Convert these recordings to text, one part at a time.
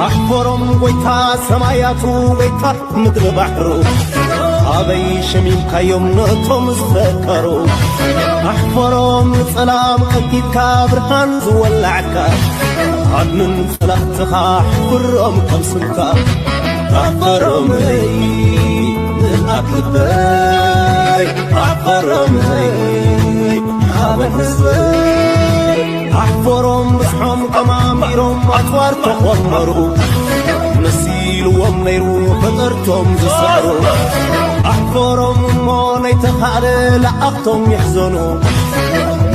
أحفرم ويتا سماياتو ويتا مدر بحرو أبي شميم كيوم نتوم زفكرو أحفرم سلام أكيد كابرهان زولعكا عدنن سلحتخا أحفرم كم سلكا أحفرم هي نلأكل باي أحفرم هي حابن هزبي أحفرهم بصحهم قماميرهم أطوار تخومروا نسيلوا منيروا فطرتهم زسعروا أحفرهم موني تخالي لأختهم يحزنوا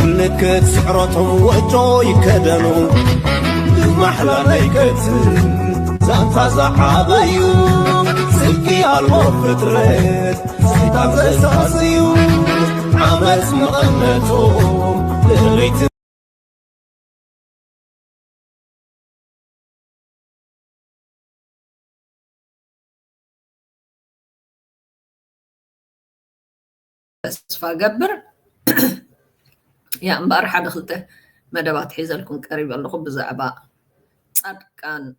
لكت سعرتهم وجو يكدنوا محلى ليكت زانتا زحابيو سلكي المفترات سيطان زساسيو عمس مغنتهم لغيت تسفى قبر يا امبارح دخلته مدبات حيزلكم قريب اللخو بزعبا صدقان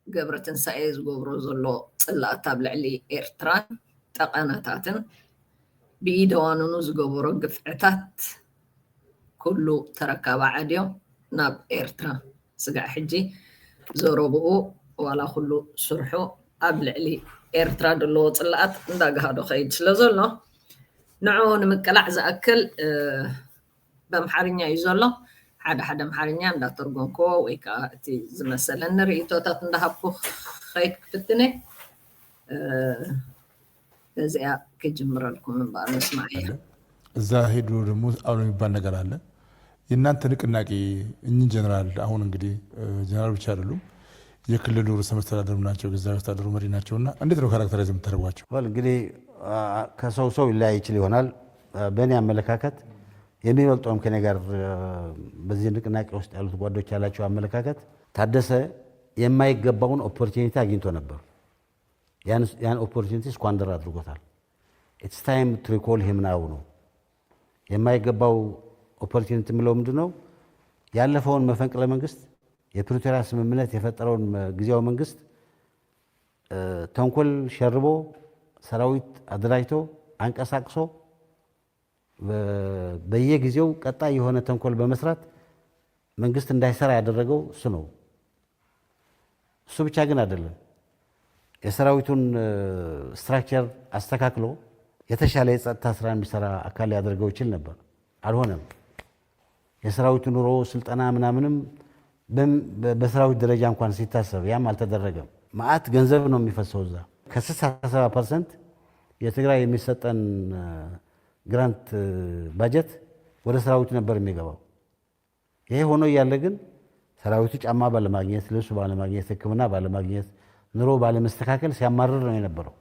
قبرة تنسايز قبرو زلو صلاة بلعلي إيرتران تقاناتاتن بإيدوانونو زقبرو قفعتات كله تركب عاديو ناب إيرتران سقع حجي زوروبو ولا كله سرحو أبلعلي إيرتران دلو صلاة نداق هادو خيد سلازلو نعون مكلاع زأكل بمحارنيا يزولو حدا محارنيا ندا ترغونكو ويكا تي زمسلن ريتوتات ندهبكو خيك فتني بزيا كجمر لكم من بعد نسمعي زاهد ورموز أول مبان نقر አለ የናንተ ንቅናቄ እኚህ ጀነራል አሁን እንግዲህ ጀነራል ብቻ አይደሉም የክልሉ ርዕሰ መስተዳድሩ ናቸው ግዛዊ አስተዳደሩ መሪ ናቸውና እንዴት ነው ካራክተራይዝ የምታደርጓቸው? እንግዲህ ከሰው ሰው ይለያይ ይችል ይሆናል። በእኔ አመለካከት የሚበልጠውም ከኔ ጋር በዚህ ንቅናቄ ውስጥ ያሉት ጓዶች ያላቸው አመለካከት ታደሰ የማይገባውን ኦፖርቹኒቲ አግኝቶ ነበር። ያን ኦፖርቹኒቲ ስኳንደር አድርጎታል። ኢትስ ታይም ቱ ሪኮል ሂም ናው ነው። የማይገባው ኦፖርቹኒቲ ምለው ምንድነው? ያለፈውን መፈንቅለ መንግስት የፕሪቶሪያ ስምምነት የፈጠረውን ጊዜያዊ መንግስት ተንኮል ሸርቦ ሰራዊት አደራጅቶ አንቀሳቅሶ በየጊዜው ቀጣይ የሆነ ተንኮል በመስራት መንግስት እንዳይሰራ ያደረገው እሱ ነው። እሱ ብቻ ግን አይደለም። የሰራዊቱን ስትራክቸር አስተካክሎ የተሻለ የጸጥታ ስራ የሚሰራ አካል ያደርገው ይችል ነበር። አልሆነም። የሰራዊቱ ኑሮ ስልጠና ምናምንም በሰራዊት ደረጃ እንኳን ሲታሰብ ያም አልተደረገም። ማአት ገንዘብ ነው የሚፈሰው እዛ። ከ67% የትግራይ የሚሰጠን ግራንት ባጀት ወደ ሰራዊቱ ነበር የሚገባው። ይሄ ሆኖ እያለ ግን ሰራዊቱ ጫማ ባለማግኘት፣ ልብስ ባለማግኘት፣ ሕክምና ባለማግኘት፣ ኑሮ ባለመስተካከል ሲያማርር ነው የነበረው።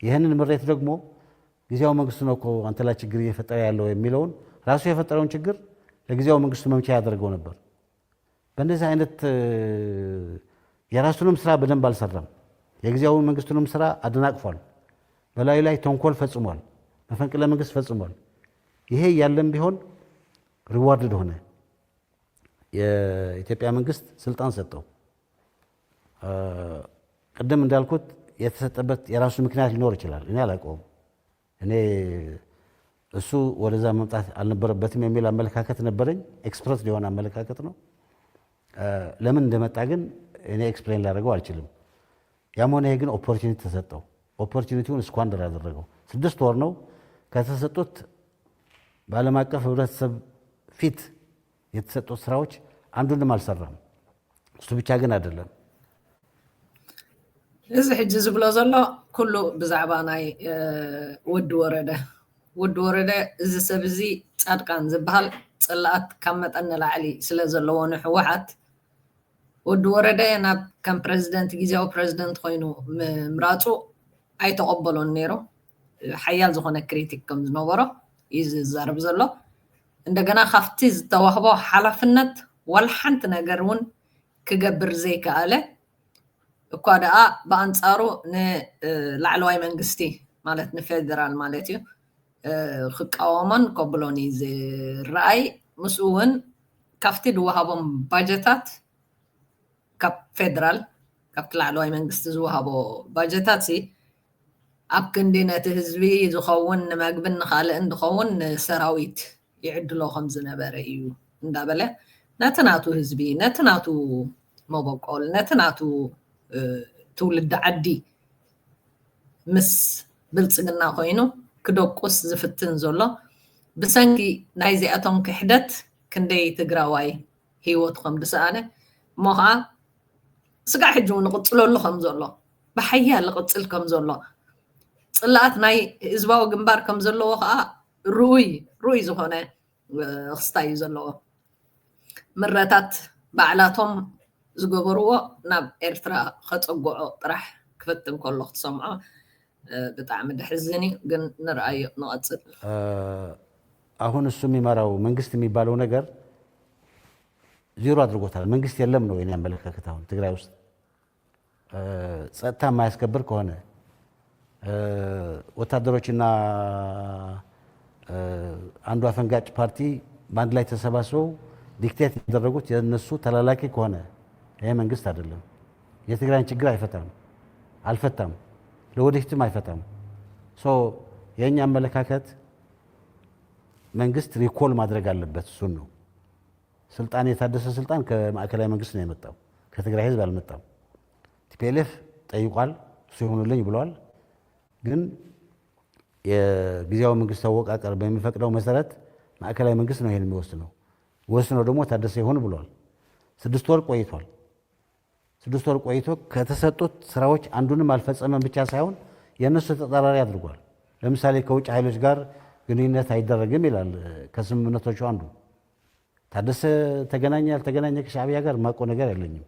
ይህንን ምሬት ደግሞ ጊዜያዊ መንግስቱ ነው እኮ አንተ ላይ ችግር እየፈጠረ ያለው የሚለውን ራሱ የፈጠረውን ችግር ለጊዜያዊ መንግስቱ መምቻ ያደርገው ነበር። በእንደዚህ አይነት የራሱንም ስራ በደንብ አልሰራም። የጊዜያዊ መንግስቱንም ስራ አደናቅፏል። በላዩ ላይ ተንኮል ፈጽሟል። መፈንቅለ መንግስት ፈጽሟል። ይሄ ያለም ቢሆን ሪዋርድ ሆነ። የኢትዮጵያ መንግስት ስልጣን ሰጠው። ቀደም እንዳልኩት የተሰጠበት የራሱ ምክንያት ሊኖር ይችላል። እኔ አላውቀውም። እኔ እሱ ወደዛ መምጣት አልነበረበትም የሚል አመለካከት ነበረኝ። ኤክስፕረስ ሊሆን አመለካከት ነው። ለምን እንደመጣ ግን እኔ ኤክስፕሌን ላደርገው አልችልም። ያም ሆነ ግን ኦፖርቹኒቲ ተሰጠው። ኦፖርቹኒቲውን ስኳንደር አደረገው። 6 ወር ነው ከተሰጡት በዓለም አቀፍ ህብረተሰብ ፊት የተሰጡት ስራዎች አንዱንም አልሰራም። እሱ ብቻ ግን አይደለም። እዚ ሕጂ ዝብሎ ዘሎ ኩሉ ብዛዕባ ናይ ወዲ ወረደ እዚ ሰብ እዚ ጻድቃን ዝበሃል ጽላኣት ካብ መጠን ንላዕሊ ስለ ዘለዎ ንሕወሓት ወዲ ወረደ ናብ ከም ፕሬዚደንት ጊዜያዊ ፕሬዚደንት ኮይኑ ምራፁ ኣይተቐበሎን ነይሩ። ሓያል ዝኾነ ክሪቲክ ከም ዝነበሮ እዩ ዝዛረብ ዘሎ። እንደገና ካብቲ ዝተዋህቦ ሓላፍነት ዋላ ሓንቲ ነገር እውን ክገብር ዘይከኣለ እኳ ደኣ ብኣንጻሩ ንላዕለዋይ መንግስቲ ማለት ንፌደራል ማለት እዩ ክቃወሞን ከብሎን እዩ ዝረኣይ። ምስኡ እውን ካብቲ ዝወሃቦም ባጀታት ካብ ፌደራል ካብቲ ላዕለዋይ መንግስቲ ዝወሃቦ ባጀታት ኣብ ክንዲ ነቲ ህዝቢ ዝኸውን ንምግብን ንኻልእን ዝኸውን ሰራዊት ይዕድሎ ከም ዝነበረ እዩ እንዳበለ ነቲ ናቱ ህዝቢ ነቲ ናቱ መበቆል ነቲ ናቱ ትውልዲ ዓዲ ምስ ብልፅግና ኮይኑ ክደቁስ ዝፍትን ዘሎ ብሰንኪ ናይ ዚኣቶም ክሕደት ክንደይ ትግራዋይ ሂወት ከም ድሰኣነ እሞ ከዓ ስጋዕ ሕጂ ንቕፅለሉ ከም ዘሎ ብሓያል ዝቕፅል ከም ዘሎ ፅላኣት ናይ ህዝባዊ ግንባር ከም ዘለዎ ከዓ ሩኡይ ዝኾነ ክስታይ እዩ ዘለዎ ምረታት ባዕላቶም ዝገበርዎ ናብ ኤርትራ ከፀጉዖ ጥራሕ ክፍትን ከሎ ክትሰምዖ ብጣዕሚ ደሕዝን እዩ ግን ንርአዮ ንቐፅል አሁን እሱ የሚመራው መንግስት የሚባለው ነገር ዜሮ አድርጎታል መንግስት የለም ነው የኔ አመለካከት አሁን ትግራይ ውስጥ ጸጥታ የማያስከብር ከሆነ ወታደሮችና አንዱ አፈንጋጭ ፓርቲ በአንድ ላይ ተሰባስበው ዲክቴት ያደረጉት የነሱ ተላላኪ ከሆነ ይሄ መንግስት አይደለም የትግራይን ችግር አይፈታም አልፈታም ለወደፊትም አይፈታም ሶ የኛ አመለካከት መንግስት ሪኮል ማድረግ አለበት እሱ ነው ስልጣን የታደሰ ስልጣን ከማዕከላዊ መንግስት ነው የመጣው ከትግራይ ህዝብ አልመጣም ቲፒኤልኤፍ ጠይቋል እሱ ይሁንልኝ ብለዋል ግን የጊዜያዊ መንግስት አወቃቀር በሚፈቅደው መሰረት ማዕከላዊ መንግስት ነው ይሄን የሚወስነው ወስነው ደግሞ ታደሰ ይሁን ብለዋል 6 ወር ቆይቷል 6 ወር ቆይቶ ከተሰጡት ስራዎች አንዱንም አልፈጸመም ብቻ ሳይሆን የነሱ ተጣራሪ አድርጓል ለምሳሌ ከውጭ ኃይሎች ጋር ግንኙነት አይደረግም ይላል ከስምምነቶቹ አንዱ ታደሰ ተገናኘ ያልተገናኘ ከሻዕቢያ ጋር ማቆ ነገር የለኝም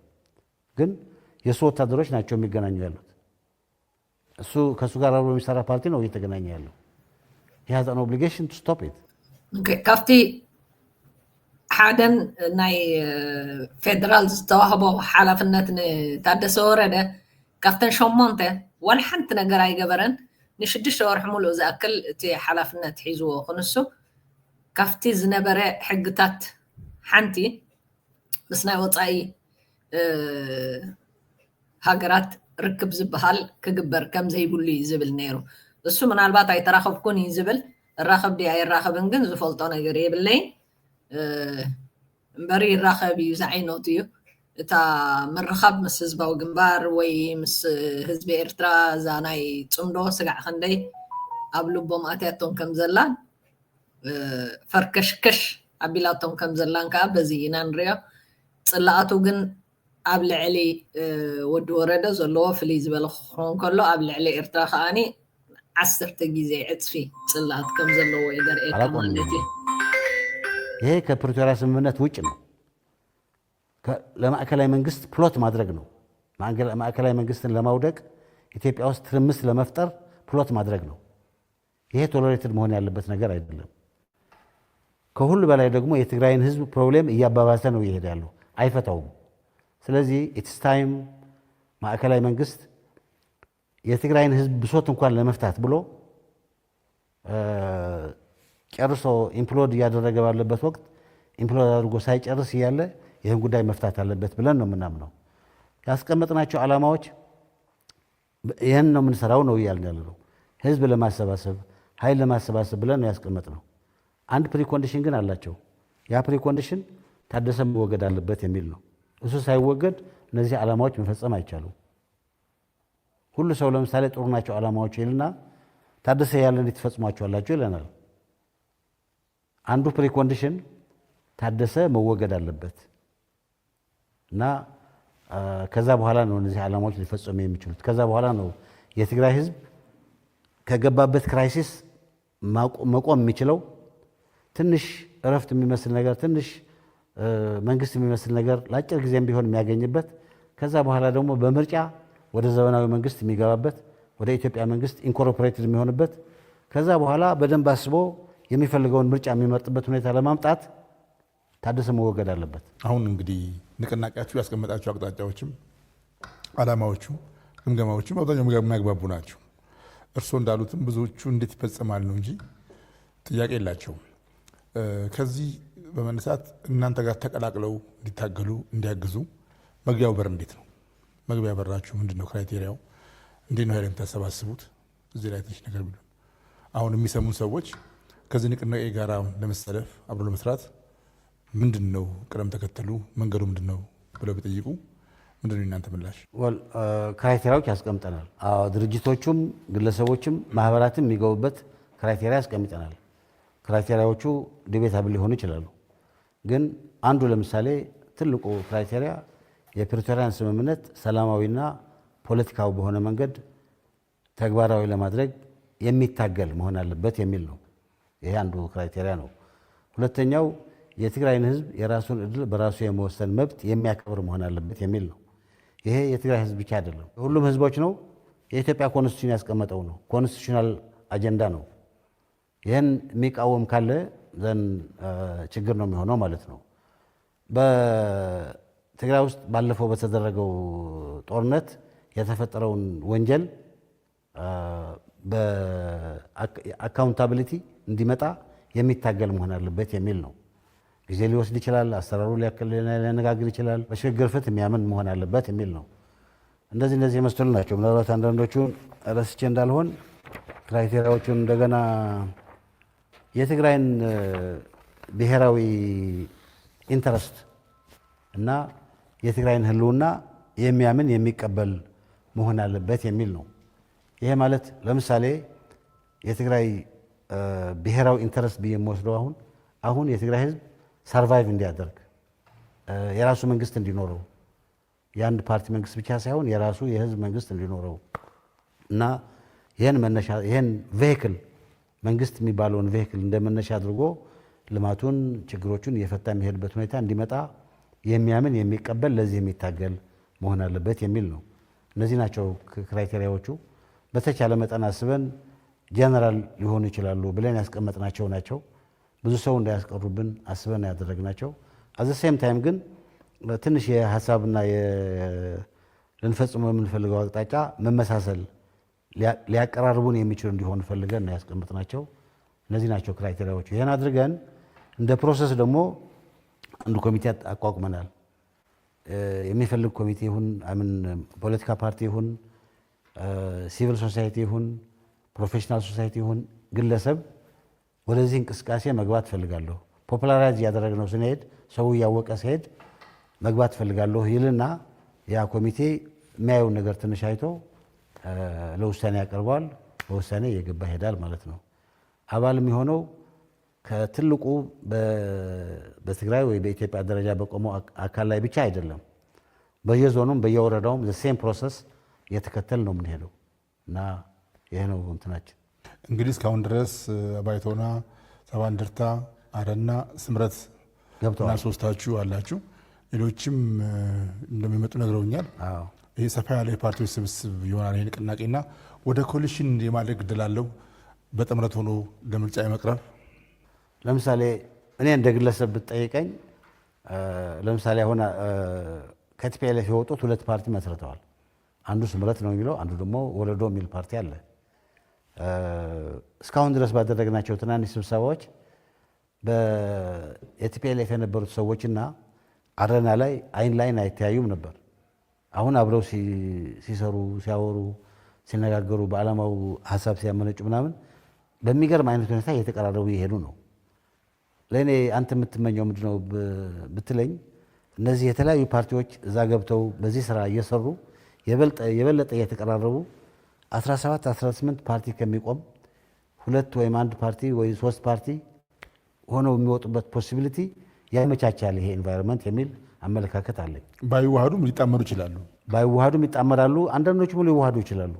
ግን የሱ ወታደሮች ናቸው የሚገናኙ ያሉት እሱ ከሱ ጋር አብሮ የሚሰራ ፓርቲ ነው እየተገናኘ ያለው he has an obligation to stop it ካፍቲ ሓደን ናይ ፌደራል ዝተዋህቦ ሓላፍነት ታደሰ ወረደ ካፍተን ሸሞንተ ወላ ሓንቲ ነገር ኣይገበረን ንሽድሽተ ወርሒ ሙሉእ ዝኣክል እቲ ሓላፍነት ሒዝዎ ክንሱ ካፍቲ ዝነበረ ሕግታት ሓንቲ ምስ ናይ ወፃኢ ሃገራት ርክብ ዝበሃል ክግበር ከም ዘይብሉ ዝብል ነይሩ እሱ ምናልባት ኣይተራኸብኩን እዩ ዝብል ራኸብ ዲ ኣይራኸብን ግን ዝፈልጦ ነገር የብለይ እምበሪ ይራኸብ እዩ ዝዓይኖት እዩ እታ ምርኻብ ምስ ህዝባዊ ግንባር ወይ ምስ ህዝቢ ኤርትራ እዛ ናይ ፅምዶ ስጋዕ ክንደይ ኣብ ልቦም ኣትያቶም ከም ዘላ ፈርከሽከሽ ኣቢላቶም ከም ዘላን ከዓ በዚ ኢና ንሪኦ ፅላኣቱ ግን ኣብ ልዕሊ ወዲ ወረደ ዘለዎ ፍልይ ዝበለ ክኸውን ከሎ ኣብ ልዕሊ ኤርትራ ከዓኒ 10 ግዜ ዕፅፊ ፅላኣት ከም ዘለዎ የገርኤካ ማለት እዩ ይሄ ከፕሪቶሪያ ስምምነት ውጭ ነው ለማዕከላዊ መንግስት ፕሎት ማድረግ ነው ማዕከላዊ መንግስትን ለማውደቅ ኢትዮጵያ ውስጥ ትርምስ ለመፍጠር ፕሎት ማድረግ ነው ይሄ ቶለሬትድ መሆን ያለበት ነገር አይደለም ከሁሉ በላይ ደግሞ የትግራይን ህዝብ ፕሮብሌም እያባባሰ ነው ይሄድ ያለው አይፈታውም ስለዚህ ኢትስ ታይም ማዕከላዊ መንግስት የትግራይን ህዝብ ብሶት እንኳን ለመፍታት ብሎ ጨርሶ ኢምፕሎድ እያደረገ ባለበት ወቅት ኢምፕሎድ አድርጎ ሳይጨርስ እያለ ይህን ጉዳይ መፍታት አለበት ብለን ነው የምናምነው ያስቀመጥናቸው ዓላማዎች ይህን ነው የምንሰራው ነው እያልን ያለነው ህዝብ ለማሰባሰብ ኃይል ለማሰባሰብ ብለን ነው ያስቀመጥነው አንድ ፕሪኮንዲሽን ግን አላቸው ያ ፕሪኮንዲሽን ታደሰ መወገድ አለበት የሚል ነው እሱ ሳይወገድ እነዚህ ዓላማዎች መፈጸም አይቻሉም ሁሉ ሰው ለምሳሌ ጥሩ ናቸው ዓላማዎች ይልና ታደሰ ያለ እንዴት ተፈጽሟቸዋላችሁ ይለናል አንዱ ፕሪኮንዲሽን ታደሰ መወገድ አለበት እና ከዛ በኋላ ነው እነዚህ ዓላማዎች ሊፈጸሙ የሚችሉት ከዛ በኋላ ነው የትግራይ ህዝብ ከገባበት ክራይሲስ መቆም የሚችለው ትንሽ እረፍት የሚመስል ነገር ትንሽ መንግስት የሚመስል ነገር ለአጭር ጊዜም ቢሆን የሚያገኝበት ከዛ በኋላ ደግሞ በምርጫ ወደ ዘመናዊ መንግስት የሚገባበት ወደ ኢትዮጵያ መንግስት ኢንኮርፖሬትድ የሚሆንበት ከዛ በኋላ በደንብ አስቦ የሚፈልገውን ምርጫ የሚመርጥበት ሁኔታ ለማምጣት ታደሰ መወገድ አለበት አሁን እንግዲህ ንቅናቄያችሁ ያስቀመጣችሁ አቅጣጫዎችም ዓላማዎቹ ግምገማዎቹም አብዛኛው የሚያግባቡ ናቸው እርስዎ እንዳሉትም ብዙዎቹ እንዴት ይፈጸማል ነው እንጂ ጥያቄ የላቸውም ከዚህ በመነሳት እናንተ ጋር ተቀላቅለው እንዲታገሉ እንዲያግዙ መግቢያው በር እንዴት ነው መግቢያ በራችሁ ምንድነው? ክራይቴሪያው እንዴት ነው የምታሰባስቡት? እዚህ ላይ ትንሽ ነገር ቢሉ አሁን የሚሰሙን ሰዎች ከዚህ ንቅናቄ ጋር ለመሰለፍ አብሮ ለመስራት ምንድነው ቅደም ተከተሉ መንገዱ ምንድነው ብለው ቢጠይቁ ምንድነው እናንተ ምላሽ? ክራይቴሪያዎች ያስቀምጠናል። ድርጅቶቹም ግለሰቦችም ማህበራትም የሚገቡበት ክራይቴሪያ ያስቀምጠናል። ክራይቴሪያዎቹ ዲቤታብል ሊሆኑ ይችላሉ። ግን አንዱ ለምሳሌ ትልቁ ክራይቴሪያ የፕሪቶሪያን ስምምነት ሰላማዊና ፖለቲካዊ በሆነ መንገድ ተግባራዊ ለማድረግ የሚታገል መሆን አለበት የሚል ነው። ይሄ አንዱ ክራይቴሪያ ነው። ሁለተኛው የትግራይን ህዝብ የራሱን እድል በራሱ የመወሰን መብት የሚያከብር መሆን አለበት የሚል ነው። ይሄ የትግራይ ህዝብ ብቻ አይደለም፣ ሁሉም ህዝቦች ነው። የኢትዮጵያ ኮንስቲቱሽን ያስቀመጠው ነው። ኮንስቲቱሽናል አጀንዳ ነው። ይህን የሚቃወም ካለ ዘን ችግር ነው የሚሆነው ማለት ነው። በትግራይ ውስጥ ባለፈው በተደረገው ጦርነት የተፈጠረውን ወንጀል በአካውንታቢሊቲ እንዲመጣ የሚታገል መሆን አለበት የሚል ነው። ጊዜ ሊወስድ ይችላል፣ አሰራሩ ሊያነጋግር ይችላል። በሽግግር ፍትህ የሚያምን መሆን አለበት የሚል ነው። እንደዚህ የመሰሉ ናቸው። ምናልባት አንዳንዶቹን ረስቼ እንዳልሆን ክራይቴሪያዎቹን እንደገና የትግራይን ብሔራዊ ኢንተረስት እና የትግራይን ህልውና የሚያምን የሚቀበል መሆን አለበት የሚል ነው። ይሄ ማለት ለምሳሌ የትግራይ ብሔራዊ ኢንተረስት ብዬ የምወስደው አሁን የትግራይ ህዝብ ሰርቫይቭ እንዲያደርግ የራሱ መንግስት እንዲኖረው የአንድ ፓርቲ መንግስት ብቻ ሳይሆን የራሱ የህዝብ መንግስት እንዲኖረው እና ይህን ቬሂክል መንግስት የሚባለውን ቬሂክል እንደመነሻ አድርጎ ልማቱን ችግሮቹን እየፈታ የሚሄድበት ሁኔታ እንዲመጣ የሚያምን የሚቀበል ለዚህ የሚታገል መሆን አለበት የሚል ነው። እነዚህ ናቸው ክራይቴሪያዎቹ። በተቻለ መጠን አስበን ጀነራል ሊሆኑ ይችላሉ ብለን ያስቀመጥናቸው ናቸው። ብዙ ሰው እንዳያስቀሩብን አስበን ያደረግናቸው። አዘ ሴም ታይም ግን ትንሽ የሀሳብና ልንፈጽመው የምንፈልገው አቅጣጫ መመሳሰል ሊያቀራርቡን የሚችሉ እንዲሆን ፈልገን ያስቀመጥናቸው እነዚህ ናቸው ክራይቴሪያዎቹ። ይህን አድርገን እንደ ፕሮሰስ ደግሞ አንዱ ኮሚቴ አቋቁመናል። የሚፈልግ ኮሚቴ ይሁን ፖለቲካ ፓርቲ ይሁን ሲቪል ሶሳይቲ ይሁን ፕሮፌሽናል ሶሳይቲ ይሁን ግለሰብ ወደዚህ እንቅስቃሴ መግባት ፈልጋለሁ፣ ፖፑላራይዝ እያደረግነው ስንሄድ ሰው እያወቀ ሲሄድ መግባት ፈልጋለሁ ይልና ያ ኮሚቴ የሚያየውን ነገር ትንሽ አይቶ ለውሳኔ ያቀርበዋል። በውሳኔ እየገባ ይሄዳል ማለት ነው። አባል የሚሆነው ከትልቁ በትግራይ ወይ በኢትዮጵያ ደረጃ በቆመው አካል ላይ ብቻ አይደለም። በየዞኑም በየወረዳውም ሴም ፕሮሰስ እየተከተል ነው የምንሄደው እና ይሄ ነው እንትናችን። እንግዲህ እስካሁን ድረስ ባይቶና፣ ሰባ እንደርታ፣ አረና፣ ስምረት እና ሶስታችሁ አላችሁ። ሌሎችም እንደሚመጡ ነግረውኛል። ይህ ሰፋ ያለ የፓርቲዎች ስብስብ ይሆናል። ይህ ንቅናቄና ወደ ኮሊሽን የማድረግ እድል አለው በጥምረት ሆኖ ለምርጫ የመቅረብ። ለምሳሌ እኔ እንደ ግለሰብ ብትጠይቀኝ ለምሳሌ አሁን ከቲፒኤልኤፍ የወጡት ሁለት ፓርቲ መስርተዋል። አንዱ ስምረት ነው የሚለው፣ አንዱ ደግሞ ወለዶ የሚል ፓርቲ አለ። እስካሁን ድረስ ባደረግናቸው ትናንሽ ስብሰባዎች የቲፒኤልኤፍ የነበሩት ሰዎችና አረና ላይ አይን ላይን አይተያዩም ነበር። አሁን አብረው ሲሰሩ፣ ሲያወሩ፣ ሲነጋገሩ በዓላማው ሀሳብ ሲያመነጩ ምናምን በሚገርም አይነት ሁኔታ እየተቀራረቡ እየሄዱ ነው። ለእኔ አንተ የምትመኘው ምንድነው ብትለኝ እነዚህ የተለያዩ ፓርቲዎች እዛ ገብተው በዚህ ስራ እየሰሩ የበለጠ እየተቀራረቡ 17 18 ፓርቲ ከሚቆም ሁለት ወይም አንድ ፓርቲ ወይ ሶስት ፓርቲ ሆነው የሚወጡበት ፖሲቢሊቲ ያመቻቻል ይሄ ኤንቫይሮንመንት የሚል አመለካከት አለኝ። ባይዋሃዱም ሊጣመሩ ይችላሉ። ባይዋሃዱም ይጣመራሉ። አንዳንዶቹም ሊዋሃዱ ይችላሉ።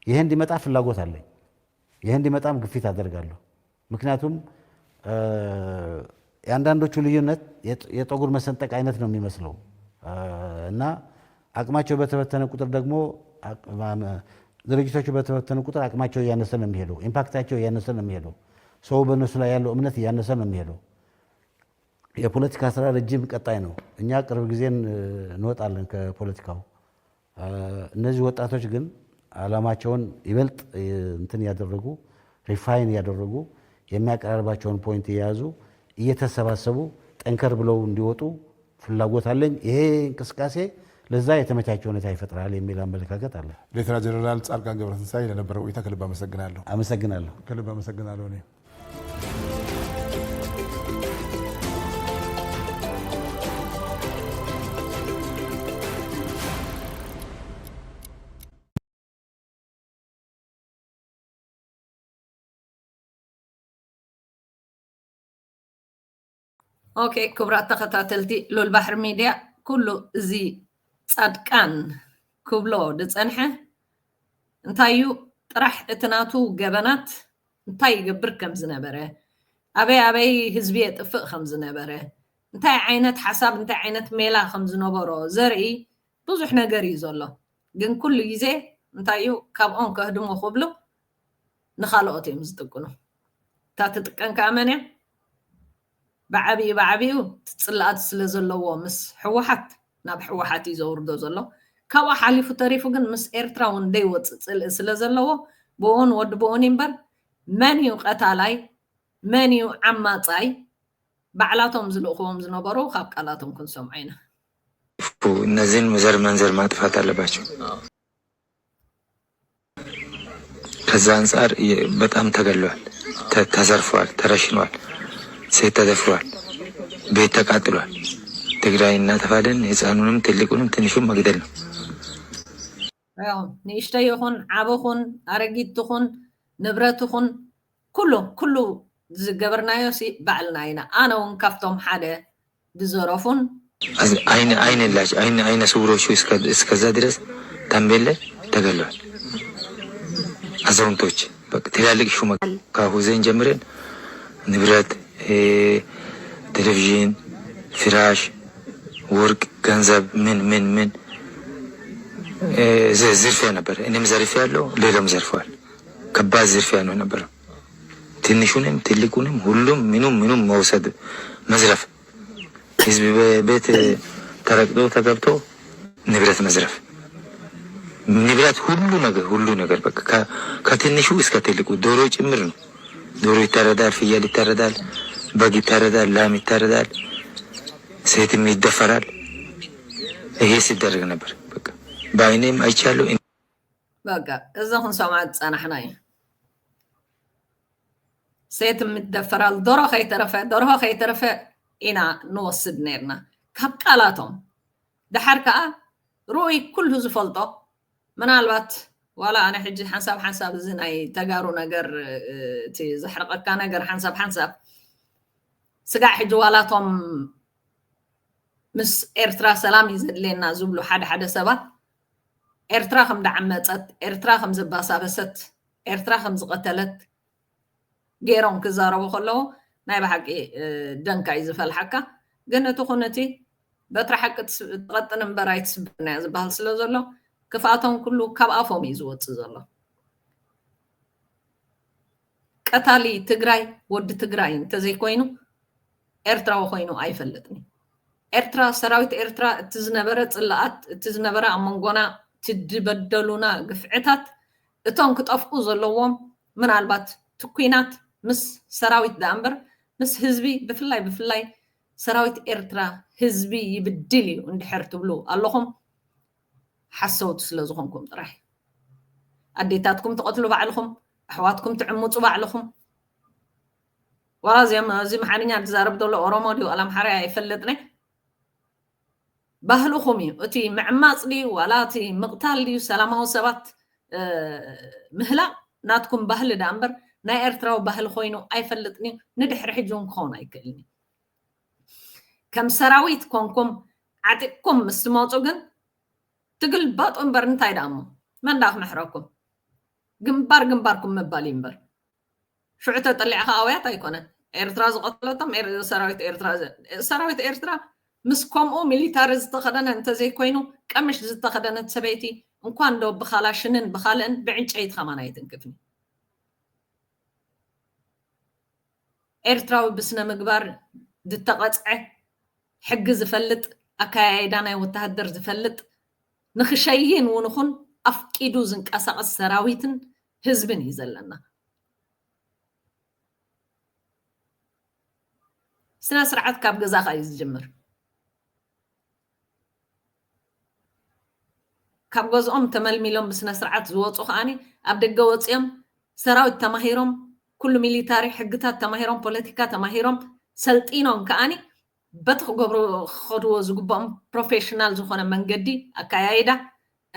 ይሄ እንዲመጣ ፍላጎት አለኝ። ይሄ እንዲመጣም ግፊት አደርጋለሁ። ምክንያቱም የአንዳንዶቹ ልዩነት የጠጉር መሰንጠቅ አይነት ነው የሚመስለው እና አቅማቸው በተበተነ ቁጥር ደግሞ ድርጅቶቹ በተበተነ ቁጥር አቅማቸው እያነሰ ነው የሚሄደው። ኢምፓክታቸው እያነሰ ነው የሚሄደው። ሰው በእነሱ ላይ ያለው እምነት እያነሰ ነው የሚሄደው። የፖለቲካ ስራ ረጅም ቀጣይ ነው። እኛ ቅርብ ጊዜ እንወጣለን ከፖለቲካው። እነዚህ ወጣቶች ግን ዓላማቸውን ይበልጥ እንትን ያደረጉ ሪፋይን ያደረጉ የሚያቀራርባቸውን ፖይንት የያዙ እየተሰባሰቡ ጠንከር ብለው እንዲወጡ ፍላጎት አለኝ። ይሄ እንቅስቃሴ ለዛ የተመቻቸ ሁኔታ ይፈጥራል የሚል አመለካከት አለ። ሌተና ጀነራል ጻድቃን ገብረትንሳኤ ለነበረው ቆይታ ከልብ አመሰግናለሁ። አመሰግናለሁ። ከልብ አመሰግናለሁ እኔ اوكي كبرات تخاتلتي لول بحر ميديا كله زي صدقان كبلو دصنحه انتايو طرح اتناتو جبنات انتاي يقبر كم زنبره ابي حزبيه طفق خم زنبره انتاي عينت حساب انتاي عينت ميلا خم زنبرو زرعي بزح ነገር ይዞሎ ግን ኩሉ ግዜ እንታዩ ካብኦም ከህድሞ ክብሉ ንኻልኦት እዮም ዝጥቅኑ ታትጥቀን ካመንያ بعبيو تتصلات سلازلو مس حوحت ناب حوحت يزوردو زلو كوا حاليفو تاريفو كن مس إيرترا وندي وتصل سلازلو بون ود بون يمبر منيو قتالاي منيو عماطاي بعلاتهم زلوخوم زنبرو خاب قالاتهم كن سمعينا እነዚህን መዘር መንዘር ማጥፋት አለባቸው። ከዛ አንፃር በጣም ተገለዋል፣ ተዘርፈዋል፣ ተረሽነዋል፣ ሴት ተደፍሯል፣ ቤት ተቃጥሏል። ትግራይ እናጠፋለን፣ ህፃኑንም ትልቁንም ትንሹም መግደል ነው። ያው ንእሽተ ይኹን ዓበኹን አረጊትኹን ንብረትኹን ኩሉ ዝገበርናዮ ሲ ባዕልና ኢና ኣነ እውን ካብቶም ሓደ ዝዘረፉን አይነ ስውሮቹ እስከዛ ድረስ ታምቤለ ተገለዋል። አዛውንቶች በቃ ትላልቅ ሹመ ከሁሴን ጀምረን ንብረት ቴሌቪዥን፣ ፍራሽ፣ ወርቅ፣ ገንዘብ ምን ዝርፊያ ነበር። እኔም ዘርፊያ ያለው ሌላም ዘርፈዋል። ከባድ ዝርፊያ ነው ነበር። ትንሹንም ትልቁንም ሁሉም ምኑም መውሰድ፣ መዝረፍ፣ ህዝብ ቤት ተረግጦ ተገብቶ ንብረት መዝረፍ፣ ንብረት ሁሉ ነገር በቃ ከትንሹ እስከ ትልቁ ዶሮ ጭምር ነው። ዶሮ ይታረዳል፣ ፍየል ይታረዳል፣ በግ ይታረዳል፣ ላም ይታረዳል፣ ሴትም ይደፈራል። ይሄ ሲደረግ ነበር። በቃ በአይኔም አይቻለሁ። በቃ እዛሁን ሰማዕት ጸናሕና እዩ። ሴትም ይደፈራል፣ ደርሆ ከይተረፈ ኢና ንወስድ ነርና ካብ ቃላቶም ድሓር ከዓ ሩኡይ ኩሉ ዝፈልጦ ምናልባት ዋላ ኣነ ሕጂ ሓንሳብ እዚ ናይ ተጋሩ ነገር እቲ ዘሕርቀካ ነገር ሓንሳብ ስጋዕ ሕጂ ዋላቶም ምስ ኤርትራ ሰላም ይዘድልየና ዝብሉ ሓደ ሰባት ኤርትራ ከም ዳዓመፀት፣ ኤርትራ ከም ዘባሳበሰት፣ ኤርትራ ከም ዝቀተለት ገይሮም ክዛረቡ ከለዉ ናይ ብሓቂ ደንካ እዩ ዝፈልሓካ። ግን እቲ ኩነቲ በትሪ ሓቂ ትቐጥን እምበር ኣይትስብርና እያ ዝበሃል ስለ ዘሎ ክፍኣቶም ኩሉ ካብ ኣፎም እዩ ዝወፅእ ዘሎ። ቀታሊ ትግራይ ወዲ ትግራይ እንተዘይኮይኑ ኤርትራዊ ኮይኑ ኣይፈልጥኒ። ኤርትራ ሰራዊት ኤርትራ እቲ ዝነበረ ፅላኣት እቲ ዝነበረ ኣብ መንጎና ትድበደሉና ግፍዕታት እቶም ክጠፍኡ ዘለዎም ምናልባት ትኩናት ምስ ሰራዊት ዳ እምበር ምስ ህዝቢ ብፍላይ ሰራዊት ኤርትራ ህዝቢ ይብድል እዩ እንድሕር ትብሉ ኣለኹም ሓሰውቲ ስለ ዝኾንኩም ጥራሕ ኣዴታትኩም ትቐትሉ ባዕልኹም፣ ኣሕዋትኩም ትዕምፁ ባዕልኹም። ዋላ እዚ መሓንኛ ዝዛረብ ዘሎ ኦሮሞ ድዩ ኣላምሓርያ ኣይፈልጥኒ ባህልኹም እዩ። እቲ ምዕማፅ ድዩ ዋላ እቲ ምቕታል ድዩ ሰላማዊ ሰባት ምህላቕ ናትኩም ባህሊ ዳ እምበር ናይ ኤርትራዊ ባህሊ ኮይኑ ኣይፈልጥኒ። ንድሕሪ ሕጂ እውን ክኸውን ኣይክእልኒ። ከም ሰራዊት ኮንኩም ዓጢቅኩም ምስ ትመፁ ግን ትግልባጡ እምበር እንታይ ዳ እሞ መን ዳ ክምሕረኩም? ግንባርኩም ምባል እዩ እምበር ሽዑ ተጠሊዕካ ኣውያት ኣይኮነን። ኤርትራ ዝቐተለቶም ሰራዊት ኤርትራ ምስ ከምኡ ሚሊታሪ ዝተኸደነ እንተዘይኮይኑ ቀምሽ ዝተኸደነት ሰበይቲ እንኳን ዶ ብኻላሽንን ብኻልእን ብዕንጨይቲ ከማን ኣይትንክፍኒ። ኤርትራዊ ብስነ ምግባር ዝተቐፅዐ ሕጊ ዝፈልጥ ኣከያይዳ ናይ ወታሃደር ዝፈልጥ ንክሸይን እውን ይኹን ኣፍቂዱ ዝንቀሳቐስ ሰራዊትን ህዝብን እዩ ዘለና። ስነ ስርዓት ካብ ገዛኻ እዩ ዝጅምር። ካብ ገዝኦም ተመልሚሎም ብስነ ስርዓት ዝወፁ ከዓኒ ኣብ ደገ ወፅዮም ሰራዊት ተማሂሮም ኩሉ ሚሊታሪ ሕግታት ተማሂሮም ፖለቲካ ተማሂሮም ሰልጢኖም ከዓኒ በቲ ክገብሩ ክኸድዎ ዝግብኦም ፕሮፌሽናል ዝኾነ መንገዲ ኣካያይዳ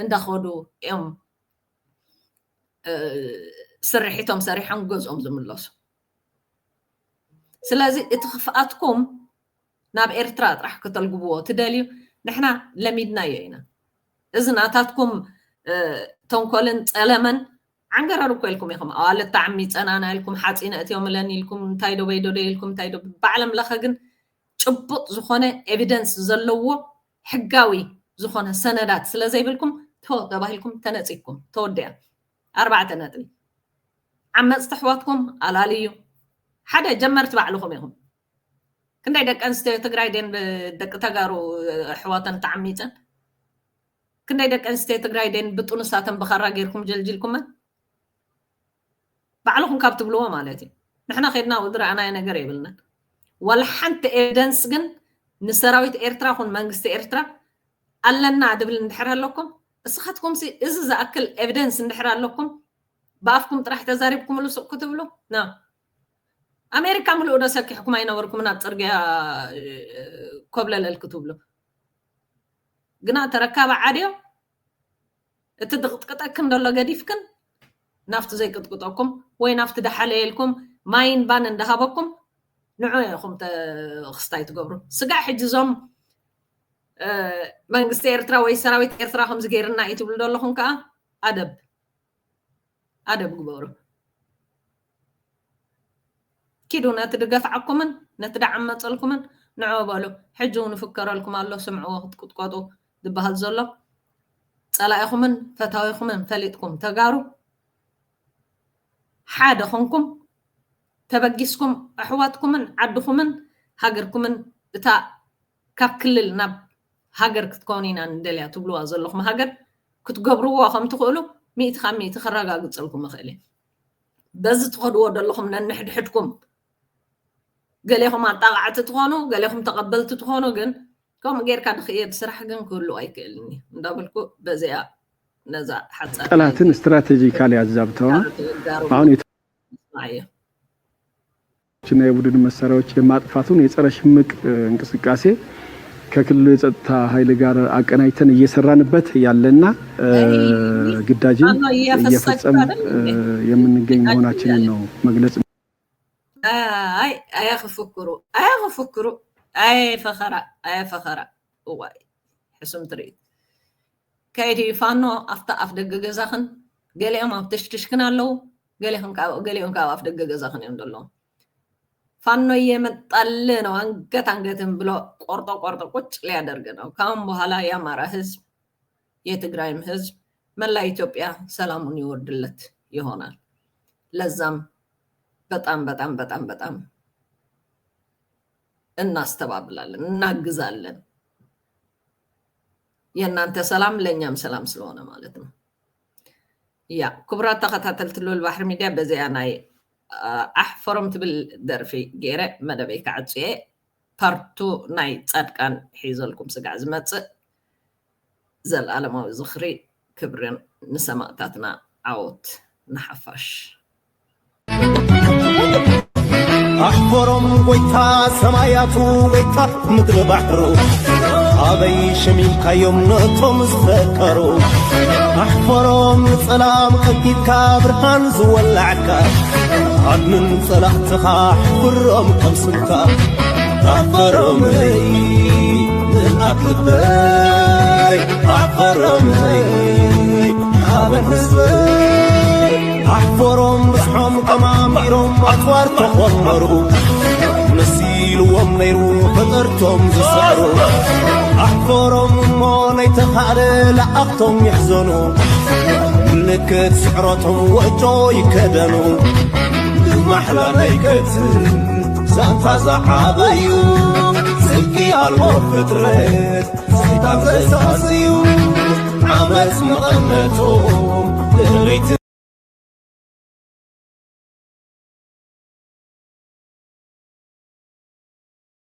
እንዳኸዱ እዮም ስርሒቶም ሰሪሖም ገዝኦም ዝምለሱ ስለዚ እቲ ክፍኣትኩም ናብ ኤርትራ ጥራሕ ከተልግብዎ ትደልዩ ንሕና ለሚድናዮ ኢና እዚ ናታትኩም ተንኮልን ፀለመን عنقرر كلكم يا خم قال التعمي أنا لكم حاطين أتيهم لاني لكم تايدو بيدو لكم تايدو بعلم لخجن شبط زخانة evidence زلوا حجاوي زخانة سندات سلا زي بالكم تو تباهلكم تناتيكم تودع 4 تناتلي عم استحواطكم على ليو حدا جمرت بعلهم يا خم كنت عندك أنستي تقرايدين بدك تجارو حواطن تعميتن كنت عندك أنستي تقرايدين بتونساتن بخرا غيركم جلجلكم بعلهم كابتبلوها مالتي نحن خيرنا ودرعنا نجري بلنا ولا حتى ايفيدنس جن نسراويت ايرترا خون منجست ايرترا قالنا عدبل ندحرها لكم بس خدكم سي اذا اكل ايفيدنس ندحرها لكم بافكم طرح تزاربكم لو سوق كتبلو نعم امريكا ملو دسك حكومه ينوركم نا ترجع قبل الكتب له قنا تركب عادي تدغط قطعكم دولو قديفكن نافت زي قطقطكم وين نافت دحالي لكم ماين بان اندهابكم نعويكم تخستاي تقبروا سقع حجزهم منقست ايرترا وي سراويت ايرترا هم زغيرنا يتبل دولهم كا ادب قبروا كيدو نتدقفعكم نتدعم مصلكم نعو بالو حجو نفكر لكم الله سمعوا تقطقطوا دبهال زلو صلايكم فتاويكم فليتكم تغارو حاده خنكم تبقيسكم احواتكم عدكم هاجركم بتاع كاب كلل ناب هاجر كتكونين ندليا تبلوا زلكم هاجر كتقبروا خم تقولوا 100 تخرجا قصلكم مخيلي بز تخدوا دلكم نحدحدكم قاليهم طاعت تخونوا قاليهم تقبلت تخونوا جن كم غير كان خير سرح جن كله ايكلني ندبلكو بزيا نزا حتى طلعتن استراتيجيكالي عزبتوا አሁን ችና የቡድን መሳሪያዎች የማጥፋቱን የጸረ ሽምቅ እንቅስቃሴ ከክልሉ የጸጥታ ኃይል ጋር አቀናይተን እየሰራንበት ያለና ግዳጅን እየፈጸም የምንገኝ መሆናችንን ነው መግለጽ አይ خفكروا اي فخرا واي حسم تريد كايدي فانو اف دغ غزاخن قاليهم افتشتشكنا لو قاليهم كاو اف دغ غزاخن يندلو فانو يمطال ነው አንገትን ብሎ ቆርጦ ቁጭ ሊያደርግ ነው ካሁን በኋላ የአማራ ህዝብ የትግራይም ህዝብ መላ ኢትዮጵያ ሰላሙን ይወርድለት ይሆናል ለዛም በጣም እናስተባብላለን እናግዛለን የእናንተ ሰላም ለኛም ሰላም ስለሆነ ማለት ነው ያ ክብራት ተከታተልት ሉል ባህር ሚዲያ በዚያናይ احفرمت بالدرفي غيره مدبي كعصيه بارتو ناي صدقان حيزلكم سغع زمص زلالماوي زخري كبرن نسمعتاتنا عوت نحفش احفرم ويتا سماياتو ويتا مدر بحرو ابي شميل كيوم نطم زفكرو احفرم سلام اكيد كابرهان زولعكا عدن صلاحتها حفرم كم سلكا احفرم لي من أطلبي احفرم لي حابن حزبي احفرم بصحم قماميرم اطوار تخورمرو نسيلو ومنيرو فطرتم زسعرو احفرم موني تخالي لأختم يحزنو لكت سعرتهم وجو يكدنو محلى نيكت زانتا زعابيو سلكي الوفترت سيطان زيساسيو عمس مغنتهم لغيت